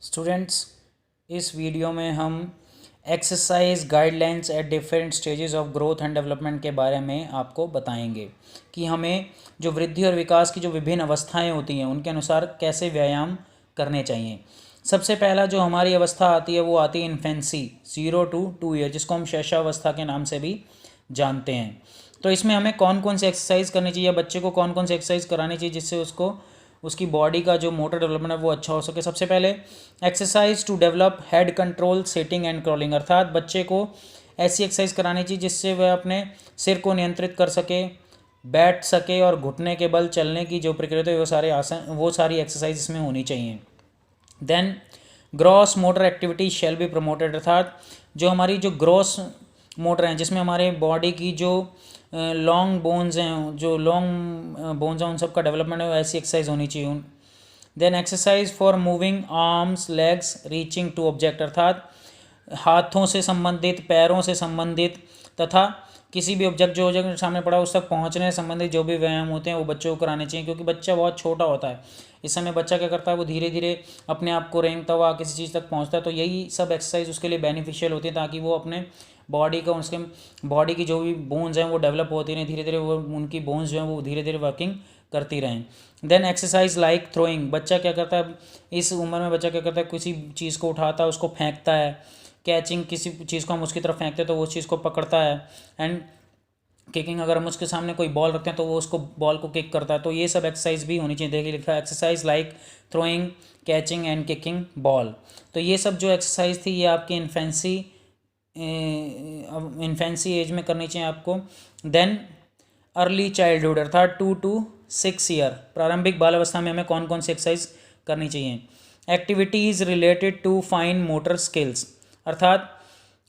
Students, इस video में हम exercise guidelines at different stages of growth and development के बारे में आपको बताएंगे कि हमें जो वृद्धि और विकास की जो विभिन्न अवस्थाएं होती हैं उनके अनुसार कैसे व्यायाम करने चाहिए। सबसे पहला जो हमारी अवस्था आती है वो आती है इन्फेंसी 0 to 2 ईयर, जिसको हम शैशवावस्था के नाम से भी जानते हैं। तो इसमें हमें कौन कौन सी एक्सरसाइज करनी चाहिए, बच्चे को कौन कौन सी एक्सरसाइज करानी चाहिए जिससे उसको उसकी बॉडी का जो मोटर डेवलपमेंट है वो अच्छा हो सके। सबसे पहले exercise to develop head control sitting and crawling, अर्थात बच्चे को ऐसी एक्सरसाइज करानी चाहिए जिससे वह अपने सिर को नियंत्रित कर सके, बैठ सके और घुटने के बल चलने की जो प्रक्रिया है वो सारी एक्सरसाइज इसमें होनी चाहिए। Then gross motor activity shall be promoted, अर्थात जो हमारी जो ग्रॉस मोटर हैं जिसमें हमारे बॉडी की जो लॉन्ग बोन्स हैं, जो लॉन्ग बोन्स हैं उन सब का डेवलपमेंट है, ऐसी एक्सरसाइज होनी चाहिए। Then exercise for moving arms legs reaching to object, अर्थात हाथों से संबंधित, पैरों से संबंधित तथा किसी भी ऑब्जेक्ट जो ऑब्जेक्ट सामने पड़ा उस तक पहुंचने से संबंधित जो भी व्यायाम होते हैं वो बच्चों को कराने चाहिए, क्योंकि बच्चा बहुत छोटा होता है। इस समय बच्चा क्या करता है, वो धीरे धीरे अपने आप को रेंगता हुआ किसी चीज़ तक पहुंचता है। तो यही सब एक्सरसाइज उसके लिए बेनिफिशियल होती है ताकि वो अपने बॉडी का, उसके बॉडी की जो भी बोन्स हैं वो डेवलप होती रहें, धीरे धीरे वो उनकी बोन्स जो हैं वो धीरे धीरे वर्किंग करती रहें। देन एक्सरसाइज लाइक थ्रोइंग, बच्चा क्या करता है, इस उम्र में बच्चा क्या करता है, किसी चीज़ को उठाता है उसको फेंकता है। कैचिंग, किसी चीज़ को हम उसकी तरफ फेंकते हैं तो वो उस चीज़ को पकड़ता है। एंड किकिंग, अगर हम उसके सामने कोई बॉल रखते हैं तो वो उसको बॉल को किक करता है। तो ये सब एक्सरसाइज भी होनी चाहिए। देखिए लिखा है exercise like throwing, catching and kicking ball. तो ये सब जो एक्सरसाइज थी ये आपकी इन्फेंसी एज में करनी चाहिए आपको। देन अर्ली चाइल्डहुड, अर्थात 2 to 6 ईयर, प्रारंभिक बाल अवस्था में हमें कौन कौन सी एक्सरसाइज करनी चाहिए। Activities related to fine motor skills, अर्थात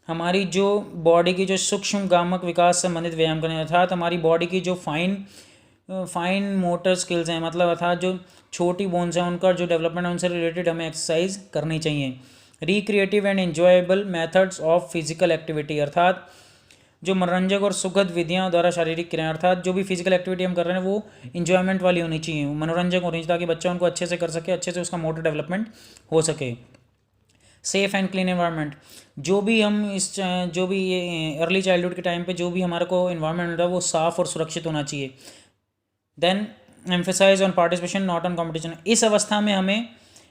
हमारी जो बॉडी की जो सूक्ष्म गामक विकास से संबंधित व्यायाम करने, अर्थात हमारी बॉडी की जो फाइन मोटर स्किल्स हैं, मतलब अर्थात जो छोटी बोन्स हैं उनका जो डेवलपमेंट है उनसे रिलेटेड हमें एक्सरसाइज करनी चाहिए। Recreative and enjoyable methods of physical activity, अर्थात जो मनोरंजक और सुखद विधियां द्वारा शारीरिक क्रिया, अर्थात जो भी फिजिकल एक्टिविटी हम कर रहे हैं वो इंजॉयमेंट वाली होनी चाहिए, मनोरंजक होनी चाहिए ताकि बच्चा उनको अच्छे से कर सके, अच्छे से उसका मोटर डेवलपमेंट हो सके। सेफ़ एंड क्लीन एनवायरनमेंट, जो भी हम जो भी ये अर्ली चाइल्डहुड के टाइम पे जो भी हमारे को इन्वायरमेंट होता है वो साफ़ और सुरक्षित होना चाहिए। Then emphasize on participation not on competition, इस अवस्था में हमें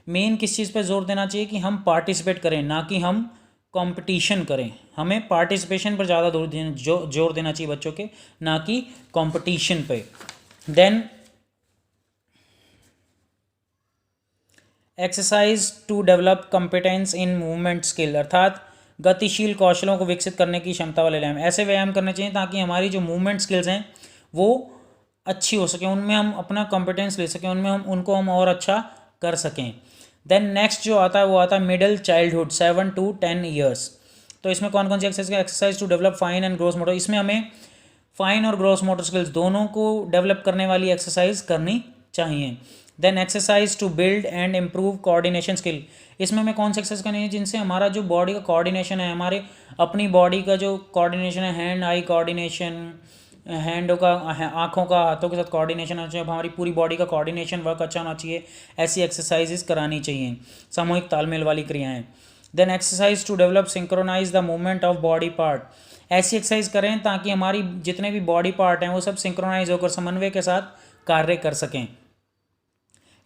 मेन किस चीज़ पे जोर देना चाहिए कि हम पार्टिसिपेट करें, ना कि हम कंपटीशन करें। हमें पार्टिसिपेशन पर ज़्यादा जोर देना चाहिए बच्चों के, ना कि कंपटीशन पे। Then exercise to develop competence in movement skill, अर्थात गतिशील कौशलों को विकसित करने की क्षमता वाले व्यायाम, ऐसे व्यायाम करने चाहिए ताकि हमारी जो मूवमेंट स्किल्स हैं वो अच्छी हो सके, उनमें हम अपना कॉम्पिटेंस ले सकें, उनमें हम उनको हम और अच्छा कर सकें। देन नेक्स्ट जो आता है वो आता है मिडिल चाइल्डहुड 7 to 10 ईयर्स। तो इसमें कौन कौन सी exercise to develop fine and gross motor, इसमें हमें फाइन और ग्रोस मोटर स्किल्स दोनों को डेवलप करने वाली एक्सरसाइज करनी चाहिए। Then exercise to build and improve coordination skill, इसमें हमें कौन सी एक्सरसाइज करनी है जिनसे हमारा जो बॉडी का कोऑर्डिनेशन है, हमारे अपनी बॉडी का जो कोऑर्डिनेशन है, हैंड आई कोऑर्डिनेशन, हैंडों का, आँखों का, हाथों के साथ कोऑर्डिनेशन होना चाहिए, हमारी पूरी बॉडी का कोऑर्डिनेशन वर्क अच्छा होना चाहिए। ऐसी एक्सरसाइजेस करानी चाहिए, सामूहिक तालमेल वाली क्रियाएं। Then exercise to develop synchronize the movement of body part, ऐसी एक्सरसाइज करें ताकि हमारी जितने भी बॉडी पार्ट हैं वो सब सिंक्रोनाइज होकर समन्वय के साथ कार्य कर सकें।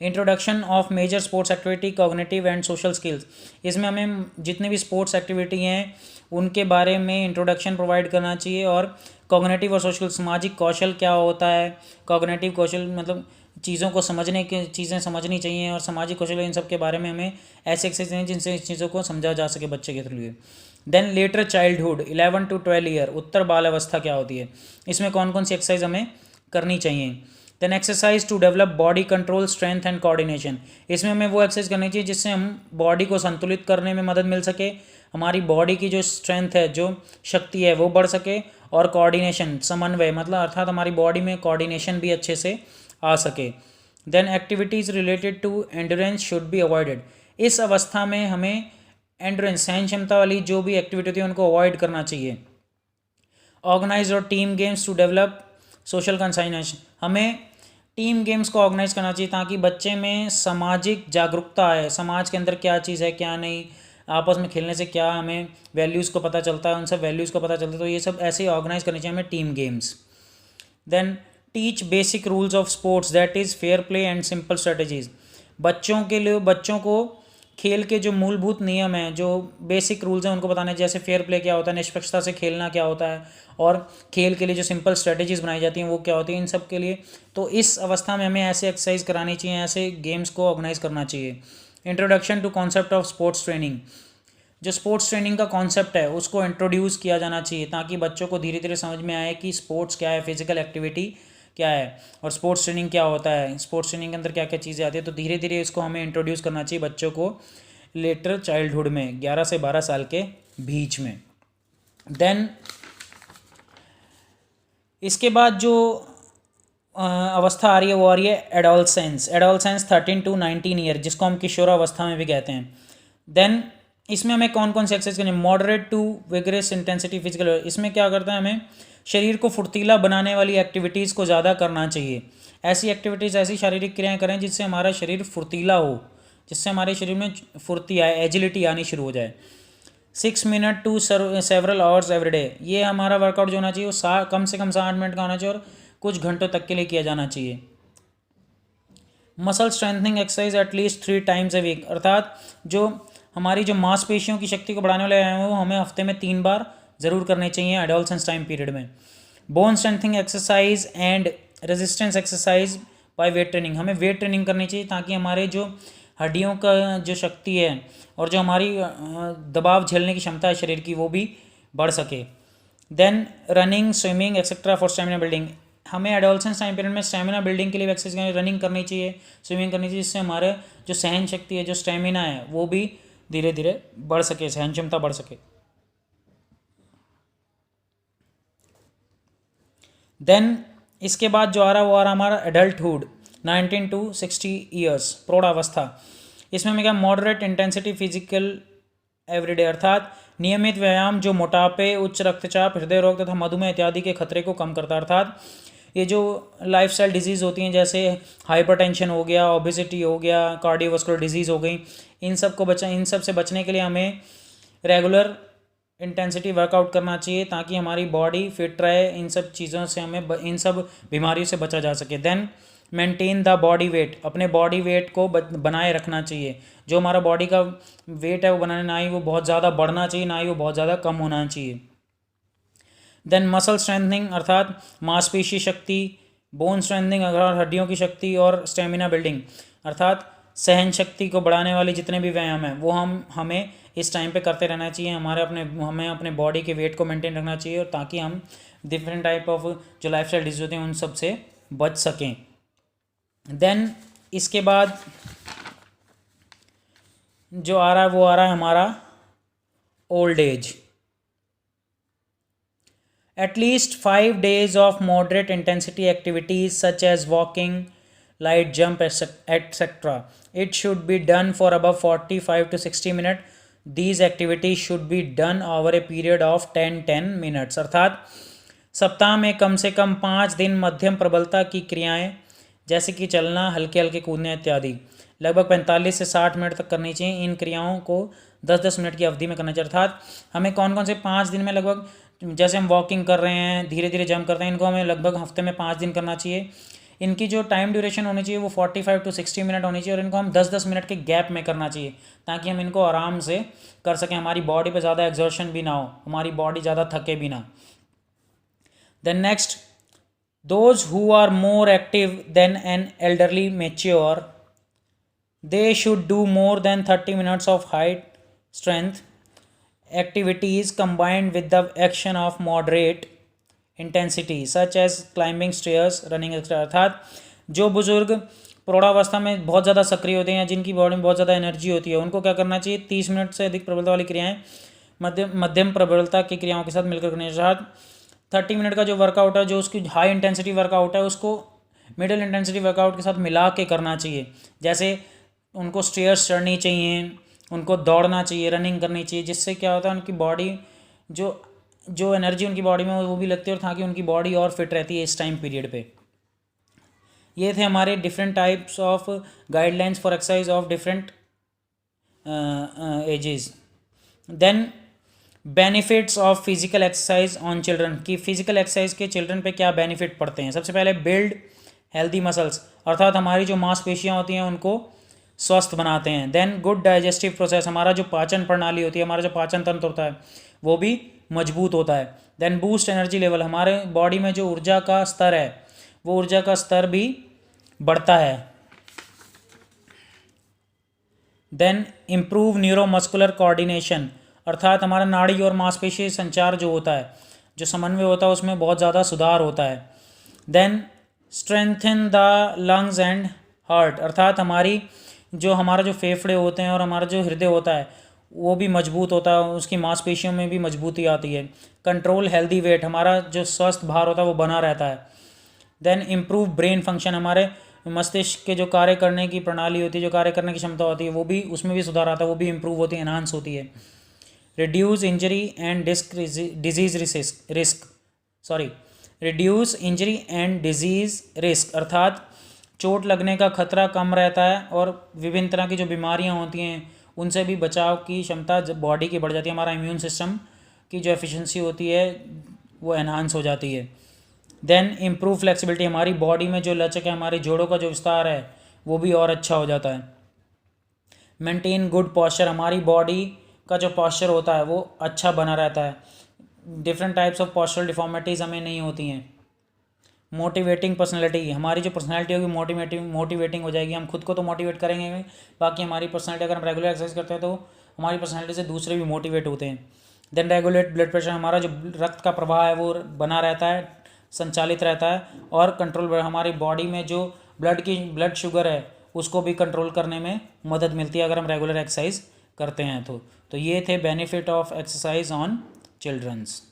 Introduction of major sports activity cognitive and social skills, इसमें हमें जितनी भी स्पोर्ट्स एक्टिविटी हैं उनके बारे में इंट्रोडक्शन प्रोवाइड करना चाहिए, और कॉग्निटिव और सोशल, सामाजिक कौशल क्या होता है, कॉग्निटिव कौशल मतलब चीज़ों को समझने की, चीज़ें समझनी चाहिए, और सामाजिक कौशल, इन सब के बारे में हमें ऐसे एक्सरसाइज हैं जिनसे इस चीज़ों को समझा जा सके बच्चे के थ्रू। Then later childhood 11 to 12 year, उत्तर बाल अवस्था क्या होती है, इसमें कौन कौन सी एक्सरसाइज हमें करनी चाहिए। Then exercise to develop body control strength and coordination, इसमें हमें वो एक्सरसाइज करनी चाहिए जिससे हम बॉडी को संतुलित करने में मदद मिल सके, हमारी बॉडी की जो स्ट्रेंथ है, जो शक्ति है वो बढ़ सके, और कोऑर्डिनेशन, समन्वय, मतलब अर्थात हमारी बॉडी में कोऑर्डिनेशन भी अच्छे से आ सके। Then activities related to endurance should be avoided, इस अवस्था में हमें एंड्योरेंस, सहन क्षमता वाली जो भी एक्टिविटी होती है उनको अवॉइड करना चाहिए। ऑर्गेनाइज और team games to develop social consignation, हमें टीम गेम्स को ऑर्गेनाइज करना चाहिए ताकि बच्चे में सामाजिक जागरूकता आए, समाज के अंदर क्या चीज़ है क्या नहीं, आपस में खेलने से क्या हमें वैल्यूज़ को पता चलता है, उन सब वैल्यूज़ को पता चलता है। तो ये सब ऐसे ही ऑर्गेनाइज करनी चाहिए हमें team games. Then teach basic rules of sports that is fair play and simple strategies. बच्चों के लिए, बच्चों को खेल के जो मूलभूत नियम हैं, जो बेसिक रूल्स हैं उनको बताना है, जैसे फेयर प्ले क्या होता है, निष्पक्षता से खेलना क्या होता है, और खेल के लिए जो सिंपल स्ट्रेटजीज बनाई जाती हैं वो क्या होती हैं, इन सब के लिए। तो इस अवस्था में हमें ऐसे एक्सरसाइज करानी चाहिए, ऐसे गेम्स को ऑर्गेनाइज करना चाहिए। Introduction to concept of sports training, जो स्पोर्ट्स ट्रेनिंग का कॉन्सेप्ट है उसको इंट्रोड्यूस किया जाना चाहिए ताकि बच्चों को धीरे धीरे समझ में आए कि स्पोर्ट्स क्या है, फिजिकल एक्टिविटी क्या है, और स्पोर्ट्स ट्रेनिंग क्या होता है, स्पोर्ट्स ट्रेनिंग के अंदर क्या क्या चीज़ें आती है। तो धीरे धीरे इसको हमें इंट्रोड्यूस करना चाहिए बच्चों को लेटर चाइल्डहुड में, 11 से 12 साल के बीच में। देन इसके बाद जो अवस्था आ रही है वो आ रही है एडोलसेंस। एडोलसेंस 13 to 19 ईयर, जिसको हम किशोरावस्था में भी कहते हैं। देन इसमें हमें कौन कौन सी एक्सरसाइज करनी है, moderate to vigorous intensity physical. इसमें क्या करता है, हमें शरीर को फुर्तीला बनाने वाली एक्टिविटीज़ को ज़्यादा करना चाहिए। ऐसी एक्टिविटीज़, ऐसी शारीरिक क्रियाएं करें जिससे हमारा शरीर फुर्तीला हो, जिससे हमारे शरीर में फुर्ती आए, एजिलिटी आनी शुरू हो जाए। 6 minute to several hours every day, ये हमारा वर्कआउट जो होना चाहिए वो कम से कम 60 मिनट का होना चाहिए और कुछ घंटों तक के लिए किया जाना चाहिए। Muscle strengthening exercise at least 3 times a week, अर्थात जो हमारी जो मांसपेशियों की शक्ति को बढ़ाने वाले हैं वो हमें हफ्ते में 3 बार ज़रूर करने चाहिए एडोलसेंस टाइम पीरियड में। Bone strengthening exercise and resistance exercise by weight training, हमें वेट ट्रेनिंग करनी चाहिए ताकि हमारे जो हड्डियों का जो शक्ति है और जो हमारी दबाव झेलने की क्षमता है शरीर की वो भी बढ़ सके। Then running, swimming etcetera for stamina building, हमें एडोलसेंस टाइम पीरियड में स्टेमिना बिल्डिंग के लिए एक्सरसाइज, रनिंग करनी चाहिए, स्विमिंग करनी चाहिए, जिससे हमारे जो सहन शक्ति है, जो स्टेमिना है वो भी धीरे धीरे बढ़ सके, सहन क्षमता बढ़ सके। देन इसके बाद जो आ रहा है वो आ रहा हमारा एडल्टहुड, 19 to 60 ईयर्स, प्रौढ़ावस्था। इसमें हमें क्या, मॉडरेट इंटेंसिटी फिजिकल एवरीडे, अर्थात नियमित व्यायाम जो मोटापे, उच्च रक्तचाप, हृदय रोग तथा मधुमेह इत्यादि के खतरे को कम करता है। अर्थात ये जो लाइफस्टाइल डिजीज़ होती हैं जैसे हाइपरटेंशन हो गया, ओबेसिटी हो गया, कार्डियोवास्कुलर डिजीज़ हो गई, इन सब से बचने के लिए हमें रेगुलर इंटेंसिटी वर्कआउट करना चाहिए ताकि हमारी बॉडी फिट रहे, इन सब चीज़ों से हमें इन सब बीमारियों से बचा जा सके। Then maintain the body weight, अपने बॉडी वेट को बनाए रखना चाहिए। जो हमारा बॉडी का वेट है वो बनाने, ना ही वो बहुत ज़्यादा बढ़ना चाहिए ना ही वो बहुत ज़्यादा कम होना चाहिए। देन मसल स्ट्रेंथनिंग, अर्थात मांसपेशी शक्ति, बोन स्ट्रेंथनिंग अर्थात हड्डियों की शक्ति, और स्टेमिना बिल्डिंग अर्थात सहन शक्ति को बढ़ाने वाले जितने भी व्यायाम हैं वो हमें इस टाइम पे करते रहना चाहिए। हमें अपने बॉडी के वेट को मेंटेन रखना चाहिए और ताकि हम डिफरेंट टाइप ऑफ जो लाइफस्टाइल डिजीज होते हैं उन सब से बच सकें। देन इसके बाद जो आ रहा है वो आ रहा है हमारा old age. At least 5 days of moderate intensity activities such as walking, light jump, etc. It should be done for above 45 to 60 minutes. These activities should be done over a period of 10 minutes. अर्थात सप्ताह में कम से कम 5 दिन मध्यम प्रबलता की क्रियाएं जैसे कि चलना, हल्के हल्के कूदने इत्यादि लगभग 45 से 60 मिनट तक करनी चाहिए। इन क्रियाओं को 10-10 मिनट की अवधि में करना चाहिए। अर्थात हमें कौन कौन से 5 दिन में, लगभग जैसे हम वॉकिंग कर रहे हैं, धीरे धीरे जंप करते हैं, इनको हमें लगभग हफ्ते में 5 दिन करना चाहिए। इनकी जो टाइम ड्यूरेशन होनी चाहिए वो 45 to 60 मिनट होनी चाहिए और इनको हम 10-10 मिनट के गैप में करना चाहिए ताकि हम इनको आराम से कर सकें, हमारी बॉडी पे ज़्यादा एक्सर्शन भी ना हो, हमारी बॉडी ज़्यादा थके भी ना। Then next, those who are more active than an elderly mature, they should do more than 30 minutes of height strength activities combined with the action of moderate intensity such as climbing stairs, running etc. अर्थात जो बुजुर्ग प्रौढ़ावस्था में बहुत ज़्यादा सक्रिय होते हैं, जिनकी बॉडी में बहुत ज़्यादा एनर्जी होती है, उनको क्या करना चाहिए, 30 मिनट से अधिक प्रबलता वाली क्रियाएं मध्यम प्रबलता की क्रियाओं के साथ मिलकर करनी चाहिए। 30 मिनट का जो वर्कआउट है, जो उसकी हाई इंटेंसिटी वर्कआउट है, उसको मिडिल इंटेंसिटी वर्कआउट के साथ मिला के करना चाहिए। जैसे उनको स्टेयर्स चढ़नी चाहिए, उनको दौड़ना चाहिए, रनिंग करनी चाहिए, जिससे क्या होता है उनकी बॉडी जो एनर्जी उनकी बॉडी में वो भी लगती है और ताकि उनकी बॉडी और फिट रहती है इस टाइम पीरियड पे। ये थे हमारे different types of guidelines for exercise of different ages. Then benefits of physical exercise on children, कि फिजिकल एक्सरसाइज के चिल्ड्रन पे क्या बेनिफिट पड़ते हैं। सबसे पहले बिल्ड हेल्दी मसल्स, अर्थात हमारी जो मांसपेशियां होती हैं उनको स्वस्थ बनाते हैं। देन गुड डाइजेस्टिव प्रोसेस, हमारा जो पाचन प्रणाली होती है, हमारा जो पाचन तंत्र होता है वो भी मजबूत होता है। देन बूस्ट एनर्जी लेवल, हमारे बॉडी में जो ऊर्जा का स्तर है वो ऊर्जा का स्तर भी बढ़ता है। देन इम्प्रूव न्यूरोमस्कुलर कोऑर्डिनेशन, अर्थात हमारा नाड़ी और मांसपेशी संचार जो होता है, जो समन्वय होता है, उसमें बहुत ज़्यादा सुधार होता है। Then strengthen the lungs and heart, अर्थात हमारा जो फेफड़े होते हैं और हमारा जो हृदय होता है वो भी मजबूत होता है, उसकी मांसपेशियों में भी मजबूती आती है। कंट्रोल हेल्दी वेट, हमारा जो स्वस्थ भार होता है वो बना रहता है। देन इम्प्रूव ब्रेन फंक्शन, हमारे मस्तिष्क के जो कार्य करने की प्रणाली होती है, जो कार्य करने की क्षमता होती है, वो भी उसमें भी सुधार आता है, वो भी इम्प्रूव होती है, एनहांस होती है। Reduce injury and disease risk, reduce injury and disease risk, अर्थात चोट लगने का खतरा कम रहता है और विभिन्न तरह की जो बीमारियां होती हैं उनसे भी बचाव की क्षमता जब बॉडी की बढ़ जाती है, हमारा इम्यून सिस्टम की जो एफिशिएंसी होती है वो एनहांस हो जाती है। देन इम्प्रूव फ्लेक्सिबिलिटी, हमारी बॉडी में जो लचक है, हमारी जोड़ों का जो विस्तार है वो भी और अच्छा हो जाता है। मेंटेन गुड पॉस्चर, हमारी बॉडी का जो पॉस्चर होता है वो अच्छा बना रहता है, different types of postural deformities हमें नहीं होती हैं। मोटिवेटिंग पर्सनैलिटी, हमारी जो पर्सनैलिटी होगी मोटिवेटिंग हो जाएगी, हम खुद को तो मोटिवेट करेंगे, बाकी हमारी पर्सनैलिटी, अगर हम रेगुलर एक्सरसाइज करते हैं तो हमारी पर्सनैलिटी से दूसरे भी मोटिवेट होते हैं। देन रेगुलेट ब्लड प्रेशर, हमारा जो रक्त का प्रवाह है वो बना रहता है, संचालित रहता है, और कंट्रोल, हमारी बॉडी में जो ब्लड शुगर है उसको भी कंट्रोल करने में मदद मिलती है अगर हम रेगुलर एक्सरसाइज करते हैं तो ये थे benefit of exercise on children's.